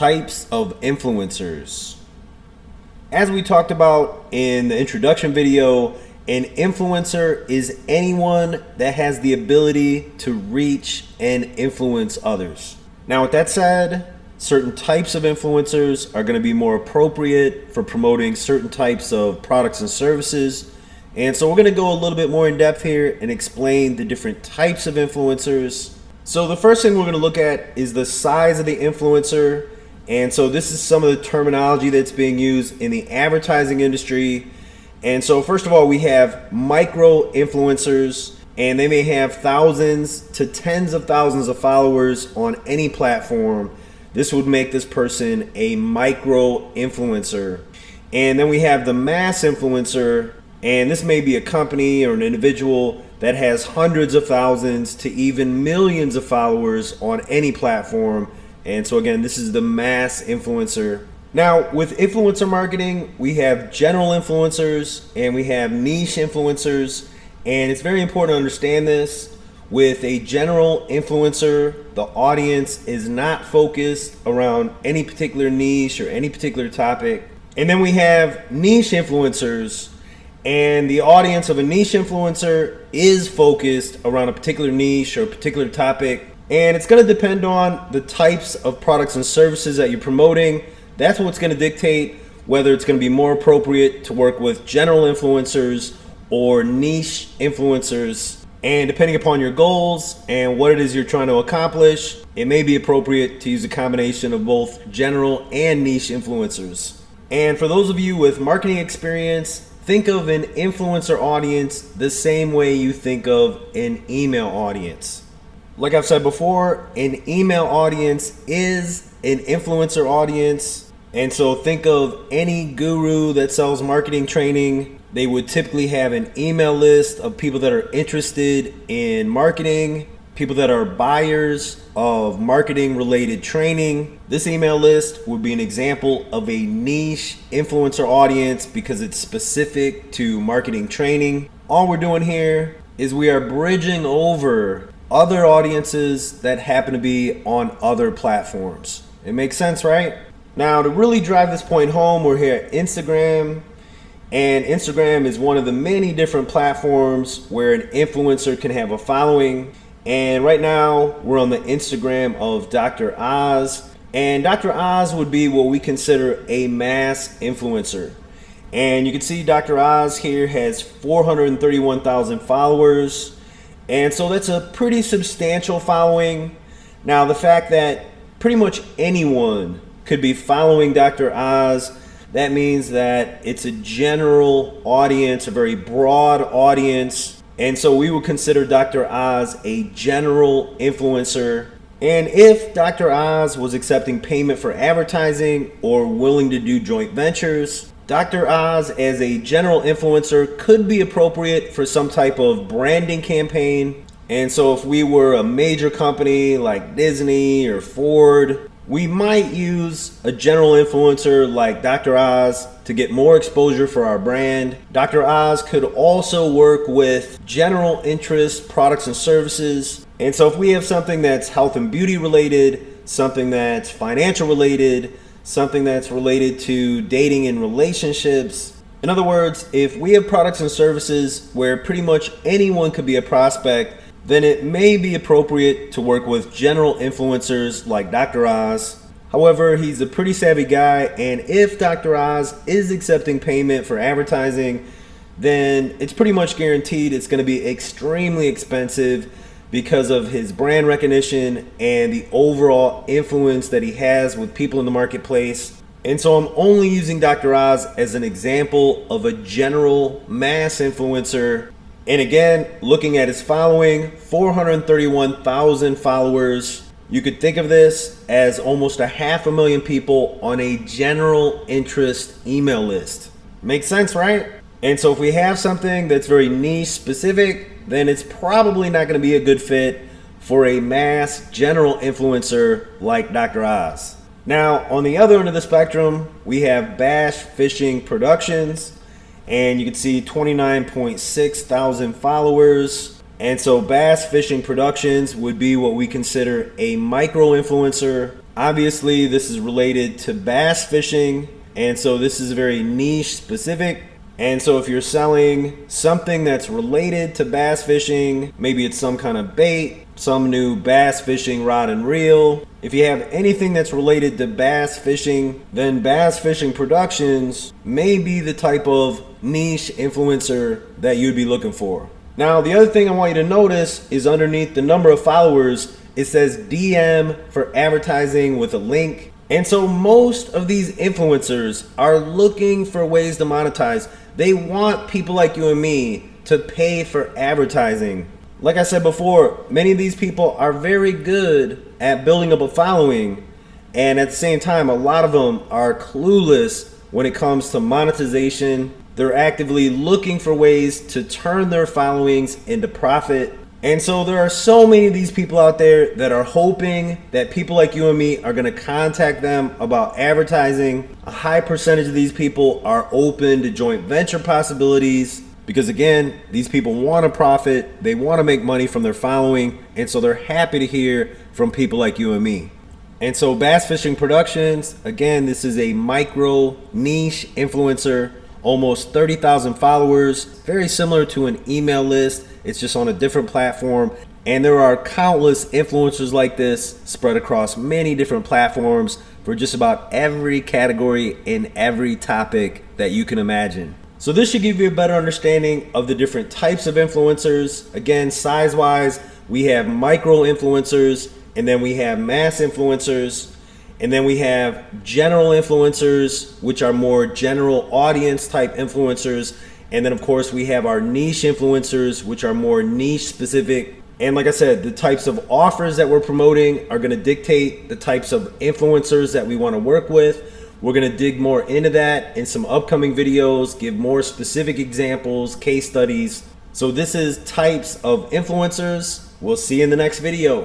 Types of influencers. As we talked about in the introduction video, an influencer is anyone that has the ability to reach and influence others. Now, with that said, certain types of influencers are going to be more appropriate for promoting certain types of products and services. And so we're going to go a little bit more in depth here and explain the different types of influencers. So the first thing we're going to look at is the size of the influencer. And so this is some of the terminology that's being used in the advertising industry. And so first of all, we have micro influencers, and they may have thousands to tens of thousands of followers on any platform. This would make this person a micro influencer. And then we have the mass influencer, and this may be a company or an individual that has hundreds of thousands to even millions of followers on any platform. And so again, this is the mass influencer. Now, with influencer marketing, we have general influencers and we have niche influencers. And it's very important to understand this. With a general influencer, the audience is not focused around any particular niche or any particular topic. And then we have niche influencers, and the audience of a niche influencer is focused around a particular niche or a particular topic. And it's going to depend on the types of products and services that you're promoting. That's what's going to dictate whether it's going to be more appropriate to work with general influencers or niche influencers. And depending upon your goals and what it is you're trying to accomplish, it may be appropriate to use a combination of both general and niche influencers. And for those of you with marketing experience, think of an influencer audience the same way you think of an email audience. Like I've said before, an email audience is an influencer audience. And so think of any guru that sells marketing training. They would typically have an email list of people that are interested in marketing, people that are buyers of marketing related training. This email list would be an example of a niche influencer audience because it's specific to marketing training. All we're doing here is we are bridging over other audiences that happen to be on other platforms. It makes sense, right? Now, to really drive this point home, we're here at Instagram, and Instagram is one of the many different platforms where an influencer can have a following. And right now, we're on the Instagram of Dr. Oz, and Dr. Oz would be what we consider a mass influencer. And you can see Dr. Oz here has 431,000 followers. And so that's a pretty substantial following. Now, the fact that pretty much anyone could be following Dr. Oz, that means that it's a general audience, a very broad audience. And so we would consider Dr. Oz a general influencer. And if Dr. Oz was accepting payment for advertising or willing to do joint ventures, Dr. Oz as a general influencer could be appropriate for some type of branding campaign. And so if we were a major company like Disney or Ford, we might use a general influencer like Dr. Oz to get more exposure for our brand. Dr. Oz could also work with general interest products and services. And so if we have something that's health and beauty related, something that's financial related, something that's related to dating and relationships. In other words, if we have products and services where pretty much anyone could be a prospect, then it may be appropriate to work with general influencers like Dr. Oz. However, he's a pretty savvy guy, and if Dr. Oz is accepting payment for advertising, then it's pretty much guaranteed it's going to be extremely expensive because of his brand recognition and the overall influence that he has with people in the marketplace. And so I'm only using Dr. Oz as an example of a general mass influencer. And again, looking at his following, 431,000 followers. You could think of this as almost 500,000 people on a general interest email list. Makes sense, right? And so if we have something that's very niche specific, then it's probably not going to be a good fit for a mass general influencer like Dr. Oz. Now, on the other end of the spectrum, we have Bass Fishing Productions, and you can see 29.6 thousand followers. And so Bass Fishing Productions would be what we consider a micro influencer. Obviously, this is related to bass fishing, and so this is very niche specific. And so if you're selling something that's related to bass fishing, maybe it's some kind of bait, some new bass fishing rod and reel. If you have anything that's related to bass fishing, then Bass Fishing Productions may be the type of niche influencer that you'd be looking for. Now, the other thing I want you to notice is underneath the number of followers, it says DM for advertising with a link. And so most of these influencers are looking for ways to monetize. They want people like you and me to pay for advertising. Like I said before, many of these people are very good at building up a following, and at the same time, a lot of them are clueless when it comes to monetization. They're actively looking for ways to turn their followings into profit. And so there are so many of these people out there that are hoping that people like you and me are going to contact them about advertising. A high percentage of these people are open to joint venture possibilities because, again, these people want to profit. They want to make money from their following. And so they're happy to hear from people like you and me. And so Bass Fishing Productions, again, this is a micro niche influencer, almost 30,000 followers, very similar to an email list. It's just on a different platform. And there are countless influencers like this spread across many different platforms for just about every category and every topic that you can imagine. So this should give you a better understanding of the different types of influencers. Again, size-wise, we have micro influencers, and then we have mass influencers, and then we have general influencers, which are more general audience type influencers. And then of course we have our niche influencers, which are more niche specific. And like I said, the types of offers that we're promoting are going to dictate the types of influencers that we want to work with. We're going to dig more into that in some upcoming videos, give more specific examples, case studies. So this is types of influencers. We'll see you in the next video.